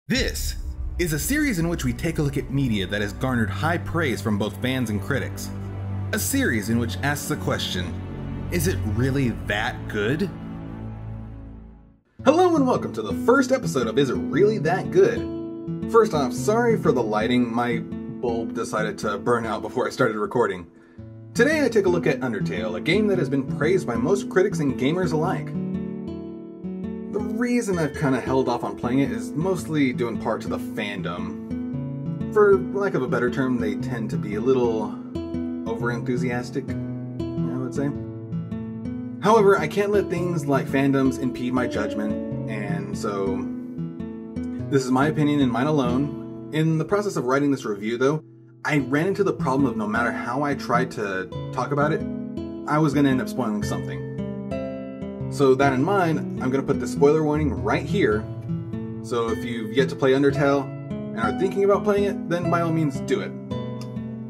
This is a series in which we take a look at media that has garnered high praise from both fans and critics. A series in which asks the question, is it really that good? Hello and welcome to the first episode of Is It Really That Good? First off, sorry for the lighting, my bulb decided to burn out before I started recording. Today I take a look at Undertale, a game that has been praised by most critics and gamers alike. The reason I've kind of held off on playing it is mostly due in part to the fandom. For lack of a better term, they tend to be a little over-enthusiastic, I would say. However, I can't let things like fandoms impede my judgment, and so this is my opinion and mine alone. In the process of writing this review, though, I ran into the problem of no matter how I tried to talk about it, I was going to end up spoiling something. So that in mind, I'm going to put the spoiler warning right here. So if you've yet to play Undertale and are thinking about playing it, then by all means do it.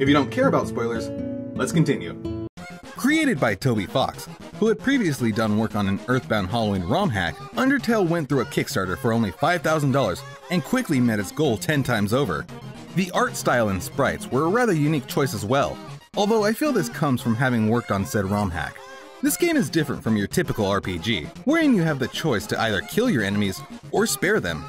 If you don't care about spoilers, let's continue. Created by Toby Fox, who had previously done work on an Earthbound Halloween ROM hack, Undertale went through a Kickstarter for only $5,000 and quickly met its goal 10 times over. The art style and sprites were a rather unique choice as well, although I feel this comes from having worked on said ROM hack. This game is different from your typical RPG, wherein you have the choice to either kill your enemies or spare them.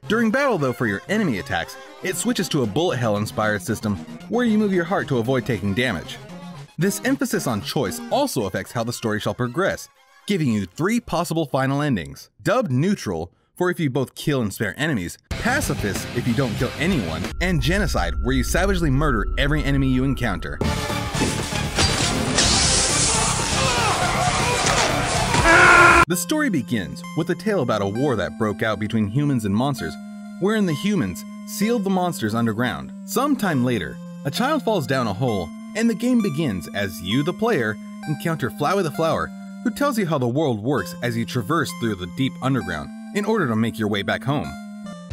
During battle though, for your enemy attacks, it switches to a bullet hell inspired system where you move your heart to avoid taking damage. This emphasis on choice also affects how the story shall progress, giving you 3 possible final endings. Dubbed neutral, for if you both kill and spare enemies, pacifist if you don't kill anyone, and genocide, where you savagely murder every enemy you encounter. The story begins with a tale about a war that broke out between humans and monsters, wherein the humans sealed the monsters underground. Sometime later, a child falls down a hole, and the game begins as you, the player, encounter Flowey the Flower, who tells you how the world works as you traverse through the deep underground in order to make your way back home.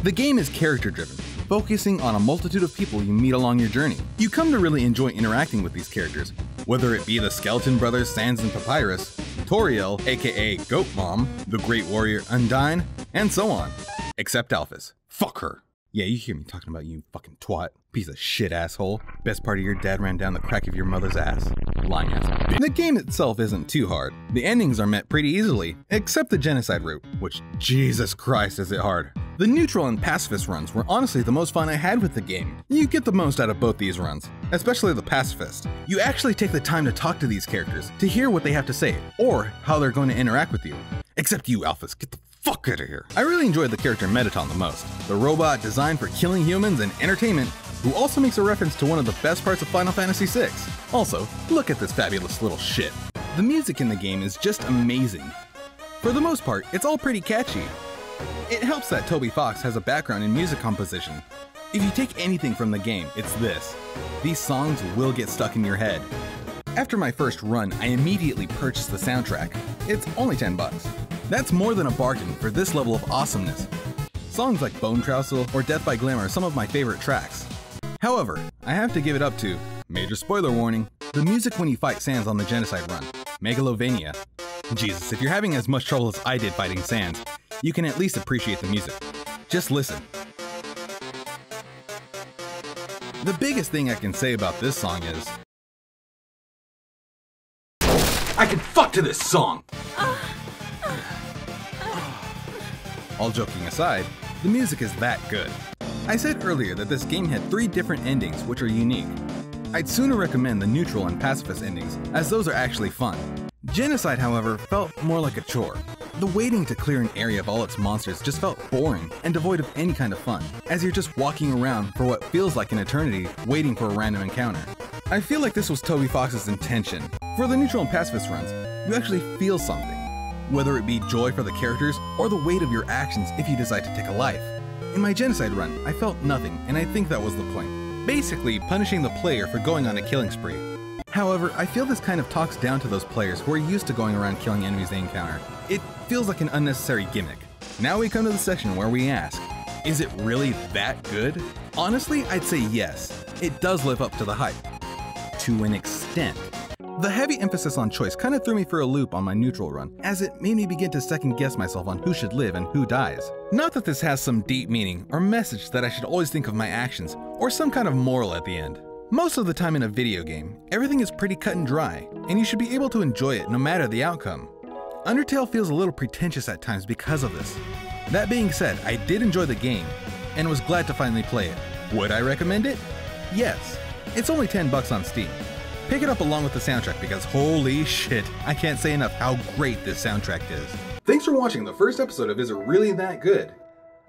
The game is character-driven, focusing on a multitude of people you meet along your journey. You come to really enjoy interacting with these characters, whether it be the Skeleton Brothers Sans and Papyrus, Toriel, aka Goat Mom, the Great Warrior Undyne, and so on. Except Alphys. Fuck her. Yeah, you hear me talking about you, fucking twat. Piece of shit asshole. Best part of your dad ran down the crack of your mother's ass. Lying ass bitch. The game itself isn't too hard. The endings are met pretty easily, except the genocide route, which Jesus Christ is it hard. The neutral and pacifist runs were honestly the most fun I had with the game. You get the most out of both these runs, especially the pacifist. You actually take the time to talk to these characters, to hear what they have to say, or how they're going to interact with you. Except you, Alphys, get the fuck out of here. I really enjoyed the character Mettaton the most, the robot designed for killing humans and entertainment, who also makes a reference to one of the best parts of Final Fantasy VI. Also, look at this fabulous little shit. The music in the game is just amazing. For the most part, it's all pretty catchy. It helps that Toby Fox has a background in music composition. If you take anything from the game, it's this. These songs will get stuck in your head. After my first run, I immediately purchased the soundtrack. It's only 10 bucks. That's more than a bargain for this level of awesomeness. Songs like Bone Trousel or Death by Glamour are some of my favorite tracks. However, I have to give it up to, major spoiler warning, the music when you fight Sans on the genocide run, Megalovania. Jesus, if you're having as much trouble as I did fighting Sans, you can at least appreciate the music. Just listen. The biggest thing I can say about this song is, I can fuck to this song! All joking aside, the music is that good. I said earlier that this game had 3 different endings which are unique. I'd sooner recommend the neutral and pacifist endings, as those are actually fun. Genocide, however, felt more like a chore. The waiting to clear an area of all its monsters just felt boring and devoid of any kind of fun, as you're just walking around for what feels like an eternity waiting for a random encounter. I feel like this was Toby Fox's intention. For the neutral and pacifist runs, you actually feel something, whether it be joy for the characters or the weight of your actions if you decide to take a life. In my genocide run, I felt nothing, and I think that was the point. Basically, punishing the player for going on a killing spree. However, I feel this kind of talks down to those players who are used to going around killing enemies they encounter. It feels like an unnecessary gimmick. Now we come to the section where we ask, is it really that good? Honestly, I'd say yes. It does live up to the hype. To an extent. The heavy emphasis on choice kind of threw me for a loop on my neutral run, as it made me begin to second guess myself on who should live and who dies. Not that this has some deep meaning or message that I should always think of my actions, or some kind of moral at the end. Most of the time in a video game, everything is pretty cut and dry, and you should be able to enjoy it no matter the outcome. Undertale feels a little pretentious at times because of this. That being said, I did enjoy the game, and was glad to finally play it. Would I recommend it? Yes. It's only $10 on Steam. Pick it up along with the soundtrack because holy shit, I can't say enough how great this soundtrack is. Thanks for watching the first episode of Is It Really That Good?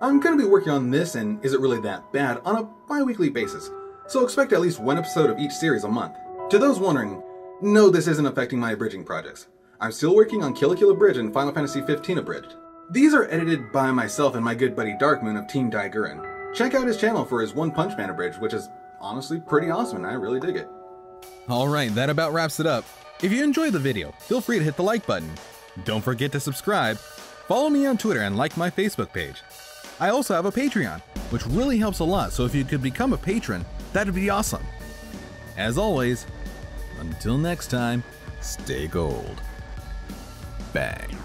I'm going to be working on this and Is It Really That Bad on a bi-weekly basis, so expect at least one episode of each series a month. To those wondering, no, this isn't affecting my abridging projects. I'm still working on Kill la Kill Abridged and Final Fantasy XV Abridged. These are edited by myself and my good buddy Darkmoon of Team Daigurin. Check out his channel for his One Punch Man Abridged, which is honestly pretty awesome and I really dig it. Alright, that about wraps it up. If you enjoyed the video, feel free to hit the like button. Don't forget to subscribe, follow me on Twitter, and like my Facebook page. I also have a Patreon, which really helps a lot, so if you could become a patron, that'd be awesome. As always, until next time, stay gold. Bang.